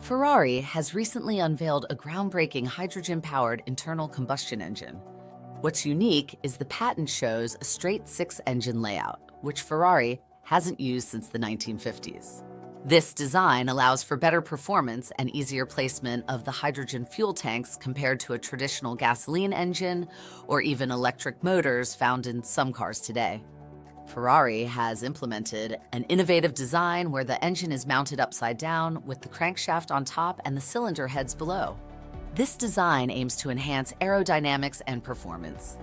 Ferrari has recently unveiled a groundbreaking hydrogen-powered internal combustion engine. What's unique is the patent shows a straight six-engine layout, which Ferrari hasn't used since the 1950s. This design allows for better performance and easier placement of the hydrogen fuel tanks compared to a traditional gasoline engine or even electric motors found in some cars today. Ferrari has implemented an innovative design where the engine is mounted upside down with the crankshaft on top and the cylinder heads below. This design aims to enhance aerodynamics and performance.